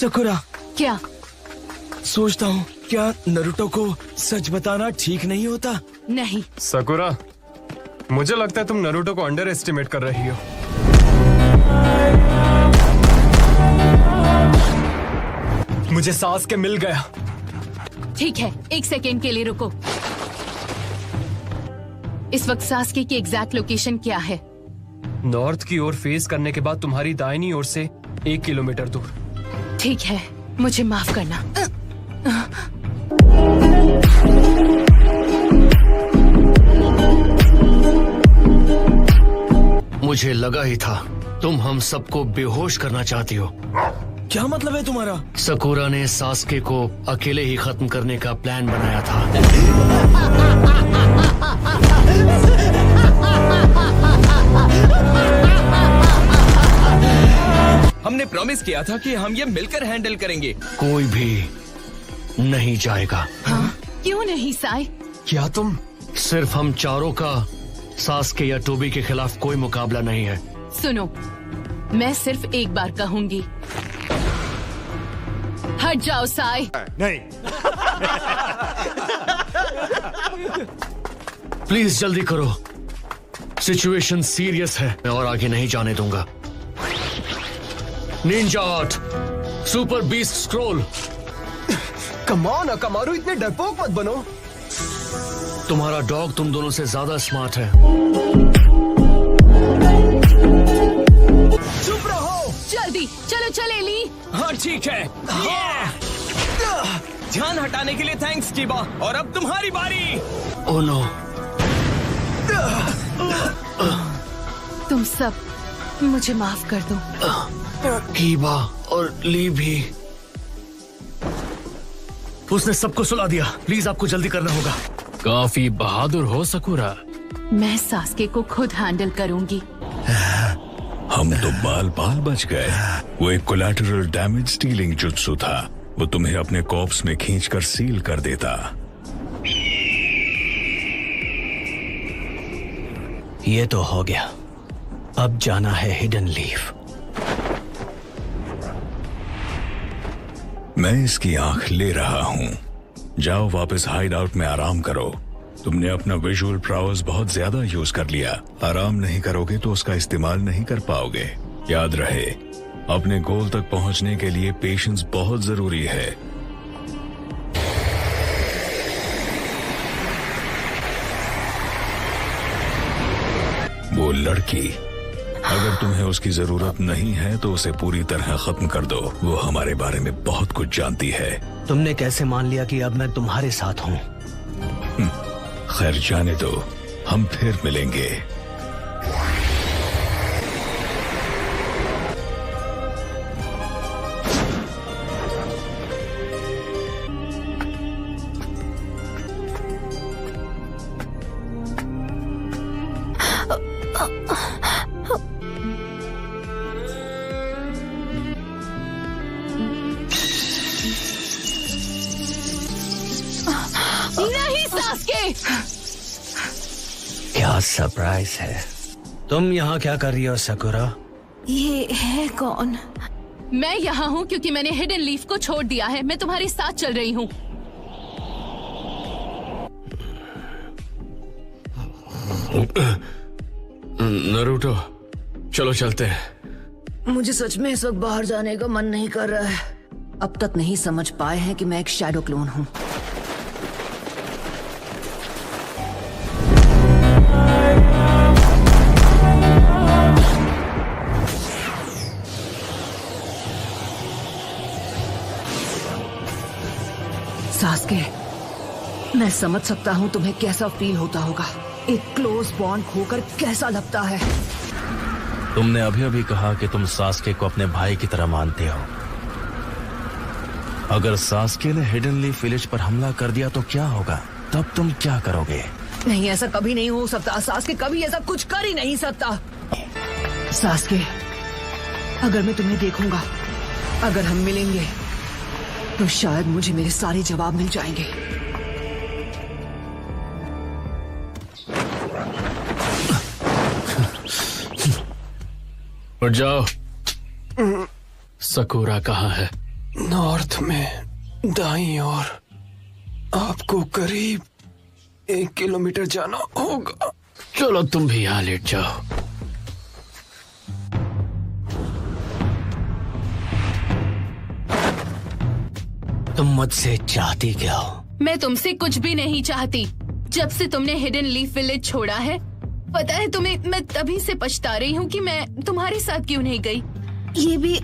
Sakura, क्या? सोचता हूँ क्या नरुटो को सच बताना ठीक नहीं होता? नहीं। सकुरा, मुझे लगता है तुम नरुटो को अंडर एस्टिमेट कर रही हो। मुझे सासके मिल गया। ठीक है, 1 सेकेंड के लिए रुको। इस वक्त सास्के की एग्जैक्ट लोकेशन क्या है? नॉर्थ की ओर फेस करने के बाद तुम्हारी दाहिनी ओर से 1 किलोमीटर दूर। ठीक है, मुझे माफ करना। मुझे लगा ही था तुम हम सबको बेहोश करना चाहती हो। क्या मतलब है तुम्हारा? सकुरा ने सास्के को अकेले ही खत्म करने का प्लान बनाया था। हमने प्रॉमिस किया था कि हम ये मिलकर हैंडल करेंगे। कोई भी नहीं जाएगा। हाँ? क्यों नहीं साई? क्या तुम? सिर्फ हम चारों का सास्के या टोबी के खिलाफ कोई मुकाबला नहीं है। सुनो, मैं सिर्फ एक बार कहूंगी, हट जाओ साई। नहीं। प्लीज जल्दी करो, सिचुएशन सीरियस है। मैं और आगे नहीं जाने दूंगा। Ninja art, super beast scroll. Come on Akamaru, इतने डरपोक मत बनो। तुम्हारा डॉग तुम दोनों से ज्यादा स्मार्ट है। चुप रहो। जल्दी चलो, चले ली। हाँ ठीक है। ध्यान हटाने के लिए थैंक्स कीबा। और अब तुम्हारी बारी। Oh no. तुम सब मुझे माफ कर दो। कीबा और ली भी। उसने सबको सुला दिया। प्लीज आपको जल्दी करना होगा। काफी बहादुर हो सकुरा। मैं सास्के को खुद हैंडल करूंगी। हम तो बाल बाल बच गए। वो एक कोलैटरल डैमेज स्टीलिंग जुत्सु था। वो तुम्हें अपने कॉर्प्स में खींचकर सील कर देता। ये तो हो गया। अब जाना है हिडन लीफ। मैं इसकी आंख ले रहा हूँ। जाओ वापस हाइड आउट में आराम करो। तुमने अपना विजुअल प्राउस बहुत ज्यादा यूज कर लिया। आराम नहीं करोगे तो उसका इस्तेमाल नहीं कर पाओगे। याद रहे, अपने गोल तक पहुंचने के लिए पेशेंस बहुत जरूरी है। वो लड़की, अगर तुम्हें उसकी जरूरत नहीं है तो उसे पूरी तरह खत्म कर दो। वो हमारे बारे में बहुत कुछ जानती है। तुमने कैसे मान लिया कि अब मैं तुम्हारे साथ हूँ? खैर जाने दो, हम फिर मिलेंगे। नहीं सास्के! क्या सरप्राइज है। तुम यहाँ क्या कर रही हो सकुरा? ये है कौन? मैं यहाँ हूँ क्योंकि मैंने हिडन लीफ को छोड़ दिया है। मैं तुम्हारे साथ चल रही हूँ। नरूटो, चलो चलते हैं। मुझे सच में इस वक्त बाहर जाने का मन नहीं कर रहा है। अब तक नहीं समझ पाए हैं कि मैं एक शैडो क्लोन हूँ। सास्के, मैं समझ सकता हूँ तुम्हें कैसा फील होता होगा। एक क्लोज बॉन्ड खोकर कैसा लगता है। तुमने अभी अभी कहा कि तुम सास्के को अपने भाई की तरह मानते हो। अगर सास्के ने हिडन लीफ विलेज पर हमला कर दिया तो क्या होगा? तब तुम क्या करोगे? नहीं, ऐसा कभी नहीं हो सकता। सास्के कभी ऐसा कुछ कर ही नहीं सकता। सास्के, अगर मैं तुम्हें देखूंगा, अगर हम मिलेंगे, तो शायद मुझे मेरे सारे जवाब मिल जाएंगे। उठ जाओ। सकुरा कहाँ है? नॉर्थ में दाईं ओर आपको करीब 1 किलोमीटर जाना होगा। चलो तुम भी यहाँ लेट जाओ। तुम मुझसे चाहती क्या हो? मैं तुमसे कुछ भी नहीं चाहती। जब से तुमने हिडन लीफ विलेज छोड़ा है, पता है तुम्हें, मैं तभी से पछता रही हूँ कि मैं तुम्हारे साथ क्यों नहीं गई। ये भी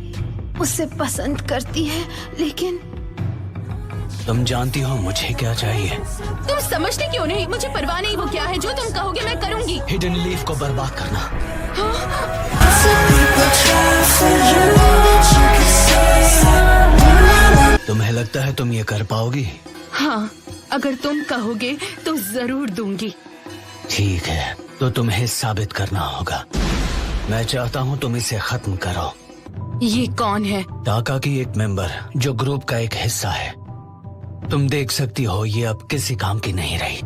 उससे पसंद करती है, लेकिन तुम जानती हो मुझे क्या चाहिए? तुम समझते क्यों नहीं? मुझे परवाह नहीं वो क्या है, जो तुम कहोगे मैं करूँगी। हिडन लीफ को बर्बाद करना। तुम्हें लगता है तुम ये कर पाओगी? हाँ, अगर तुम कहोगे तो जरूर दूंगी। ठीक है, तो तुम्हें साबित करना होगा। मैं चाहता हूँ तुम इसे खत्म करो। ये कौन है? टाका की एक मेंबर जो ग्रुप का एक हिस्सा है। तुम देख सकती हो ये अब किसी काम की नहीं रही।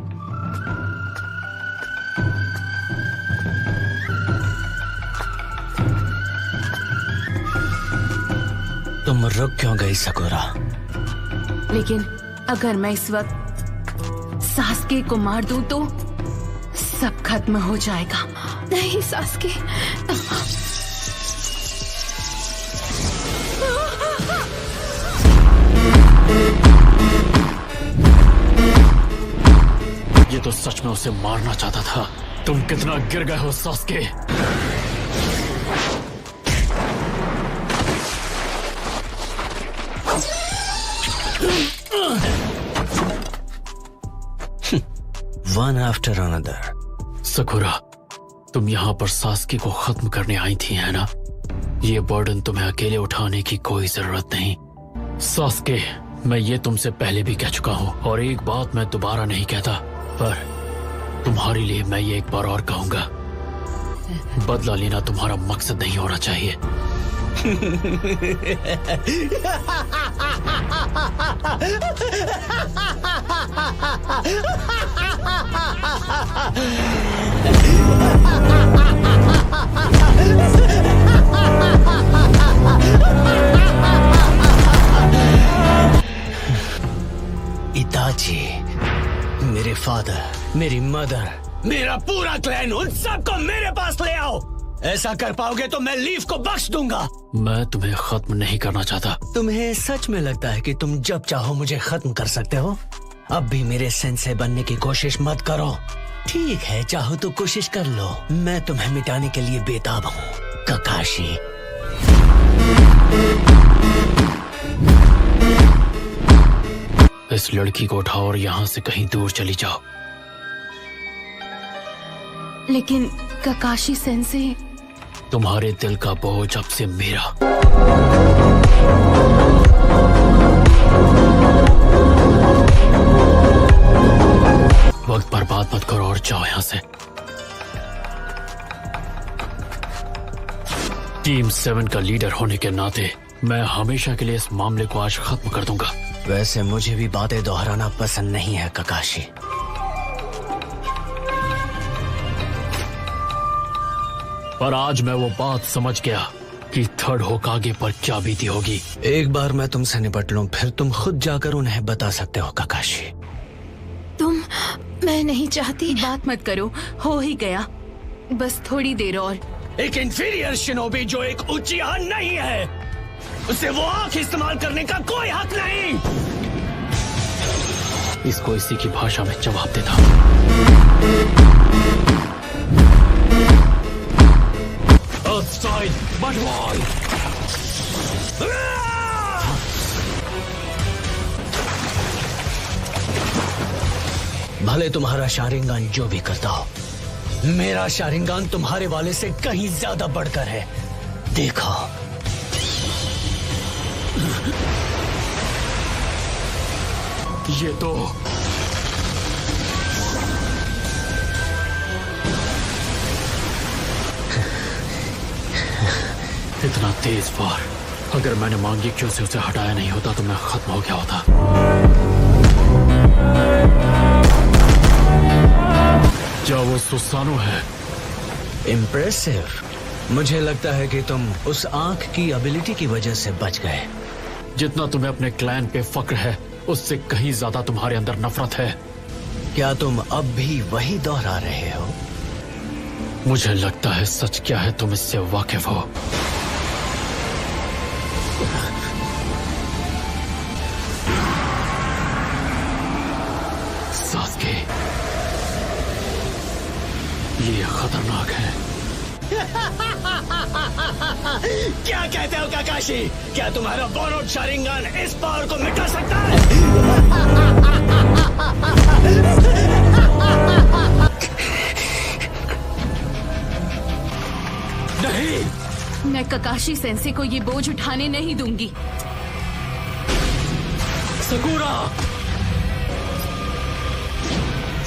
तुम रुक क्यों गई सकुरा? लेकिन अगर मैं इस वक्त सास्के को मार दूं तो सब खत्म हो जाएगा। नहीं सास्के, ये तो सच में उसे मारना चाहता था। तुम कितना गिर गए हो Sasuke. One after another. Sakura, तुम यहाँ पर सास्के को खत्म करने आई थी, है ना? ये बर्डन तुम्हें अकेले उठाने की कोई जरूरत नहीं। सास्के, मैं ये तुमसे पहले भी कह चुका हूँ और एक बात मैं दोबारा नहीं कहता, पर तुम्हारे लिए मैं ये एक बार और कहूंगा। बदला लेना तुम्हारा मकसद नहीं होना चाहिए। इताची, मेरे फादर, मेरी मदर, मेरा पूरा क्लैन, उन सबको मेरे पास ले आओ। ऐसा कर पाओगे तो मैं लीफ को बख्श दूंगा। मैं तुम्हें खत्म नहीं करना चाहता। तुम्हें सच में लगता है कि तुम जब चाहो मुझे खत्म कर सकते हो? अब भी मेरे सेंसे बनने की कोशिश मत करो। ठीक है, चाहो तो कोशिश कर लो। मैं तुम्हें मिटाने के लिए बेताब हूँ, ककाशी। इस लड़की को उठाओ और यहाँ से कहीं दूर चली जाओ। लेकिन ककाशी सेंसे, तुम्हारे दिल का बोझ अब से मेरा। वक्त बर्बाद मत करो और जाओ यहाँ से। टीम 7 का लीडर होने के नाते मैं हमेशा के लिए इस मामले को आज खत्म कर दूंगा। वैसे मुझे भी बातें दोहराना पसंद नहीं है ककाशी। पर आज मैं वो बात समझ गया कि थर्ड होकागे पर क्या बीती होगी। एक बार मैं तुमसे निपट लूं, फिर तुम खुद जाकर उन्हें बता सकते हो ककाशी। मैं नहीं चाहती। बात मत करो, हो ही गया, बस थोड़ी देर और। एक इंफीरियर शिनोबी जो एक उचिहा नहीं है, उसे वो आंख इस्तेमाल करने का कोई हक नहीं। इसको इसी की भाषा में जवाब देता। भले तुम्हारा शारिंगान जो भी करता हो, मेरा शारिंगान तुम्हारे वाले से कहीं ज्यादा बढ़कर है। देखो, ये तो इतना तेज वार, अगर मैंने मांगी से उसे हटाया नहीं होता तो मैं खत्म हो गया होता। क्या वो सुसानो है? इम्प्रेसिव। मुझे लगता है कि तुम उस आंख की एबिलिटी की वजह से बच गए। जितना तुम्हें अपने क्लैन पे फक्र है उससे कहीं ज्यादा तुम्हारे अंदर नफरत है। क्या तुम अब भी वही दोहरा रहे हो? मुझे लगता है सच क्या है तुम इससे वाकिफ हो। सास्के, ये खतरनाक है। क्या कहते हो काकाशी? क्या तुम्हारा बोरोड शारिंगन इस पावर को मिटा सकता है? नहीं, मैं ककाशी सेंसे को ये बोझ उठाने नहीं दूंगी। सकुरा!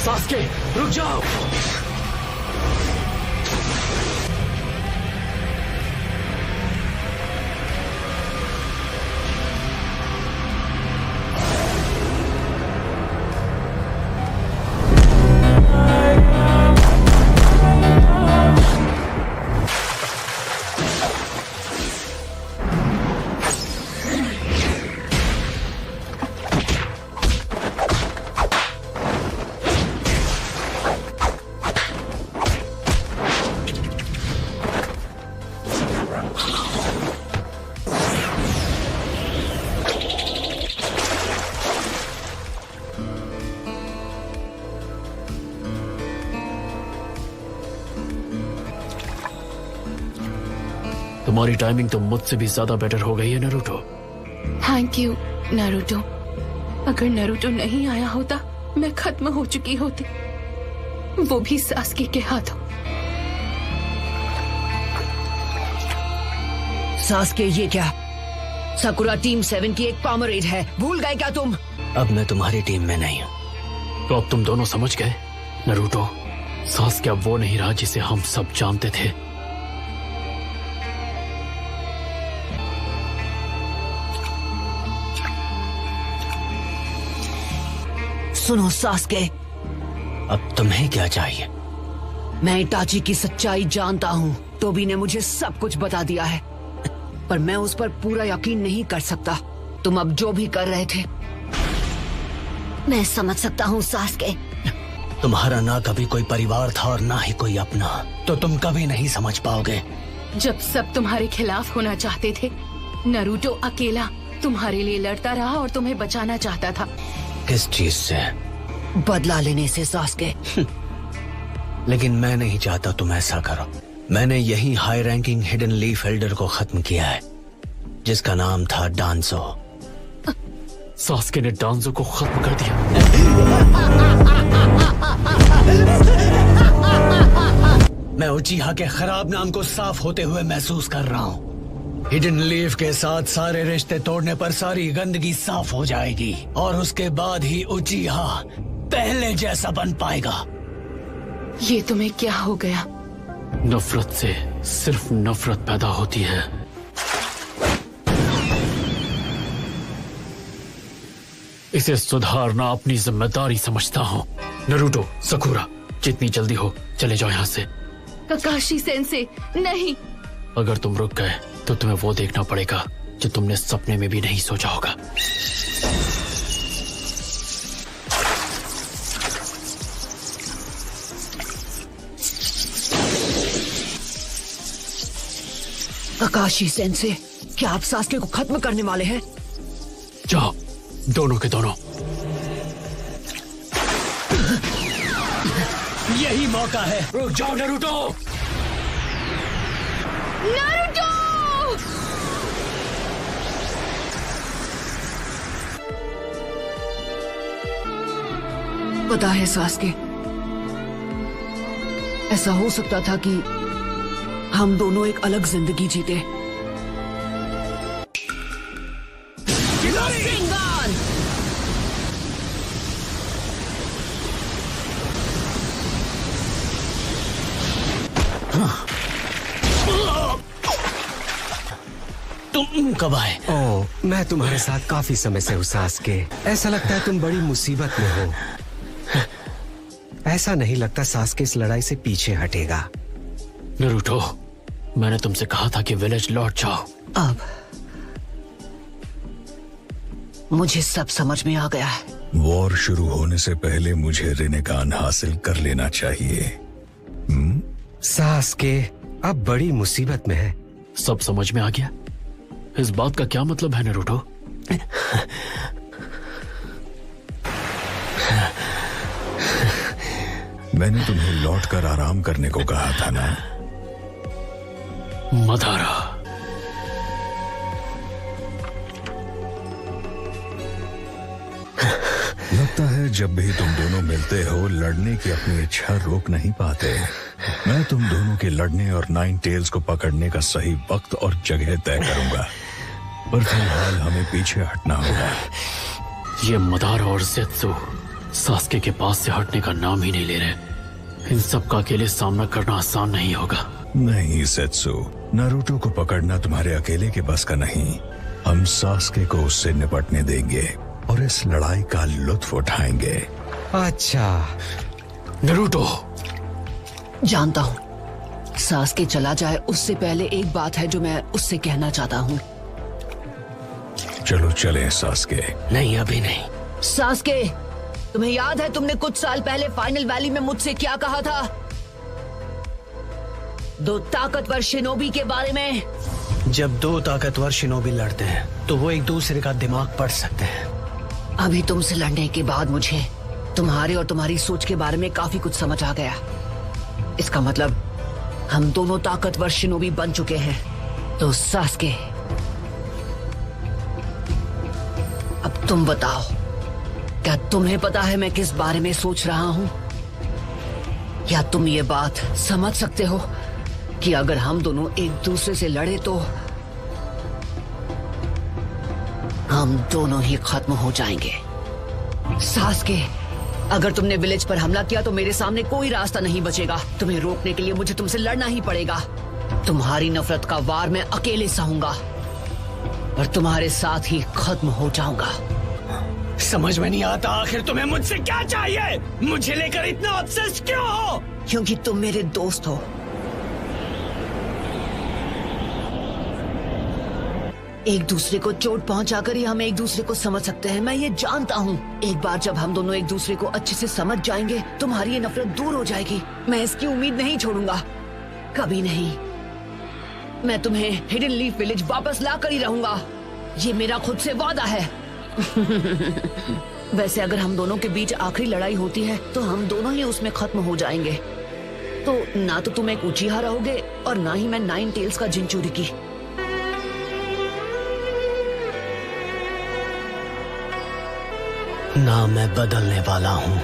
सास्के, रुक जाओ। तुम्हारी टाइमिंग तो मुझसे भी ज्यादा बेटर हो गई है नारुतो। Thank you Naruto. अगर नारुतो नहीं आया होता मैं खत्म हो चुकी होती, वो भी सास्के के हाथों। सास्के, ये क्या? साकुरा टीम 7 की एक कॉमरेड है, भूल गए क्या तुम? अब मैं तुम्हारी टीम में नहीं हूँ। तो अब तुम दोनों समझ गए नारुतो, सास्के अब वो नहीं रहा जिसे हम सब जानते थे। सुनो सास्के, अब तुम्हें क्या चाहिए? मैं इटाची की सच्चाई जानता हूँ। टोबी ने मुझे सब कुछ बता दिया है, पर मैं उस पर पूरा यकीन नहीं कर सकता। तुम अब जो भी कर रहे थे मैं समझ सकता हूँ सास्के। तुम्हारा ना कभी कोई परिवार था और ना ही कोई अपना, तो तुम कभी नहीं समझ पाओगे। जब सब तुम्हारे खिलाफ होना चाहते थे, नारुतो अकेला तुम्हारे लिए लड़ता रहा और तुम्हें बचाना चाहता था। किस चीज से? बदला लेने से सास्के। लेकिन मैं नहीं चाहता तुम ऐसा करो। मैंने यही high ranking hidden leaf Elder को खत्म किया है, जिसका नाम था डांसो। सास्के ने डांसो को खत्म कर दिया। मैं उचिहा के खराब नाम को साफ होते हुए महसूस कर रहा हूँ। हिडन लीफ के साथ सारे रिश्ते तोड़ने पर सारी गंदगी साफ हो जाएगी और उसके बाद ही उचिहा पहले जैसा बन पाएगा। ये तुम्हें क्या हो गया? नफरत से सिर्फ नफरत पैदा होती है। इसे सुधारना अपनी जिम्मेदारी समझता हूँ। नारुतो, सकुरा, जितनी जल्दी हो चले जाओ यहाँ से। ककाशी सेंसे, नहीं। अगर तुम रुक गए तो तुम्हें वो देखना पड़ेगा जो तुमने सपने में भी नहीं सोचा होगा। ककाशी सेंसे, क्या आप सास्के को खत्म करने वाले हैं? जाओ, दोनों के दोनों। यही मौका है। रुक जाओ नारुतो। नारुतो! पता है सास्के, ऐसा हो सकता था कि हम दोनों एक अलग जिंदगी जीते। तुम कब आए? ओह, मैं तुम्हारे साथ काफी समय से हूँ सास्के। ऐसा लगता है तुम बड़ी मुसीबत में हो। ऐसा नहीं लगता सास्के इस लड़ाई से पीछे हटेगा। नारुतो, मैंने तुमसे कहा था कि विलेज लौट जाओ। अब मुझे सब समझ में आ गया है। वॉर शुरू होने से पहले मुझे रिनेगान हासिल कर लेना चाहिए। सास्के अब बड़ी मुसीबत में है। सब समझ में आ गया। इस बात का क्या मतलब है नरूटो? मैंने तुम्हें लौटकर आराम करने को कहा था ना। मदारा, लगता है जब भी तुम दोनों मिलते हो लड़ने की अपनी इच्छा रोक नहीं पाते। मैं तुम दोनों के लड़ने और नाइन टेल्स को पकड़ने का सही वक्त और जगह तय करूंगा, पर फिलहाल हमें पीछे हटना होगा। ये मदारा और ज़ेत्सु सास्के के पास से हटने का नाम ही नहीं ले रहे। इन सब का अकेले सामना करना आसान नहीं होगा। नहीं ज़ेत्सु, नारुतो को पकड़ना तुम्हारे अकेले के बस का नहीं। हम सास्के को उससे निपटने देंगे और इस लड़ाई का लुत्फ उठाएंगे। अच्छा नरूटो, जानता हूँ सास्के चला जाए उससे पहले एक बात है जो मैं उससे कहना चाहता हूँ। चलो चलें सास्के। नहीं, अभी नहीं। सास्के, तुम्हें याद है तुमने कुछ साल पहले फाइनल वैली में मुझसे क्या कहा था? 2 ताकतवर शिनोबी के बारे में। जब 2 ताकतवर शिनोबी लड़ते हैं तो वो एक दूसरे का दिमाग पढ़ सकते हैं। अभी तुमसे लड़ने के बाद मुझे तुम्हारे और तुम्हारी सोच के बारे में काफी कुछ समझ आ गया। इसका मतलब हम दोनों ताकतवर शिनोबी बन चुके हैं। तो सास्के, अब तुम बताओ, क्या तुम्हें पता है मैं किस बारे में सोच रहा हूं? क्या तुम ये बात समझ सकते हो कि अगर हम दोनों एक दूसरे से लड़े तो हम दोनों ही खत्म हो जाएंगे? सास्के, अगर तुमने विलेज पर हमला किया तो मेरे सामने कोई रास्ता नहीं बचेगा। तुम्हें रोकने के लिए मुझे तुमसे लड़ना ही पड़ेगा। तुम्हारी नफरत का वार मैं अकेले सहूंगा और तुम्हारे साथ ही खत्म हो जाऊंगा। समझ में नहीं आता आखिर तुम्हें मुझसे क्या चाहिए? मुझे लेकर इतना ऑब्सेस्ड क्यों हो? क्योंकि तुम मेरे दोस्त हो। एक दूसरे को चोट पहुंचाकर ही हम एक दूसरे को समझ सकते हैं, मैं ये जानता हूँ। एक बार जब हम दोनों एक दूसरे को अच्छे से समझ जाएंगे तुम्हारी ये नफरत दूर हो जाएगी। मैं इसकी उम्मीद नहीं छोड़ूंगा, कभी नहीं। मैं तुम्हें हिडन लीफ विलेज वापस ला कर ही रहूंगा, ये मेरा खुद से वादा है। वैसे अगर हम दोनों के बीच आखिरी लड़ाई होती है तो हम दोनों ही उसमें खत्म हो जाएंगे। तो ना तो तुम एक उचिहा रहोगे और ना ही मैं 9 टेल्स का जिंचुरिकी। ना मैं बदलने वाला हूँ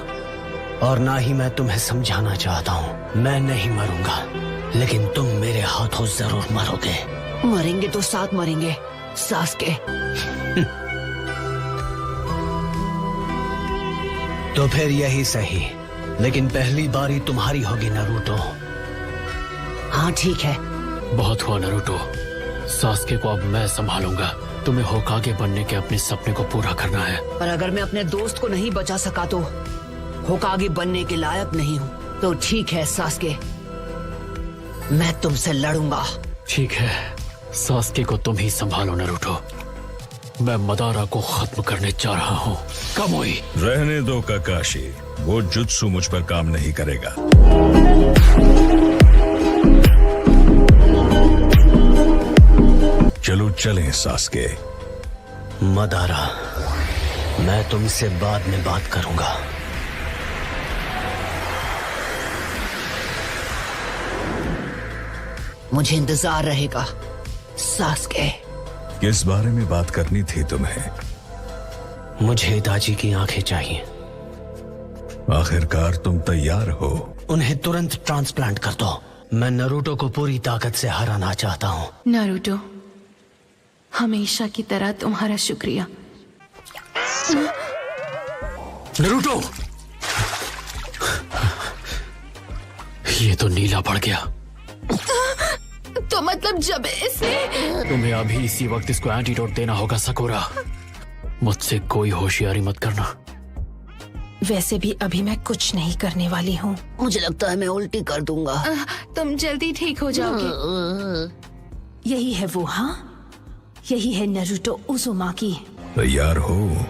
और ना ही मैं तुम्हें समझाना चाहता हूँ। मैं नहीं मरूंगा, लेकिन तुम मेरे हाथों जरूर मरोगे। मरेंगे तो साथ मरेंगे सास्के। तो फिर यही सही, लेकिन पहली बारी तुम्हारी होगी नारुतो। हाँ ठीक है। बहुत हुआ नारुतो, सास्के को अब मैं संभालूंगा। तुम्हें होकागे बनने के अपने सपने को पूरा करना है। पर अगर मैं अपने दोस्त को नहीं बचा सका तो होकागे बनने के लायक नहीं हूँ। तो ठीक है सास्के, मैं तुमसे लड़ूंगा। ठीक है, सास्के को तुम ही संभालो नारुतो। मैं मदारा को खत्म करने जा रहा हूँ। कामोई, रहने दो काकाशी, वो जुत्सु मुझ पर काम नहीं करेगा। चलो चलें सास्के। मदारा, मैं तुमसे बाद में बात करूंगा। मुझे इंतजार रहेगा सास्के। किस बारे में बात करनी थी तुम्हें? मुझे हिताची की आंखें चाहिए। आखिरकार तुम तैयार हो? उन्हें तुरंत ट्रांसप्लांट कर दो। मैं नारुतो को पूरी ताकत से हराना चाहता हूँ। नारुतो, हमेशा की तरह तुम्हारा शुक्रिया। नारुतो, ये तो नीला पड़ गया। तो मतलब जब इसने तुम्हें अभी इसी वक्त इसको एंटीडोट देना होगा सकोरा। मुझसे कोई होशियारी मत करना। वैसे भी अभी मैं कुछ नहीं करने वाली हूँ। मुझे लगता है मैं उल्टी कर दूंगा। तुम जल्दी ठीक हो जाओगे। यही है वो, हाँ, यही है नारुतो उज़ुमाकी। तैयार हो?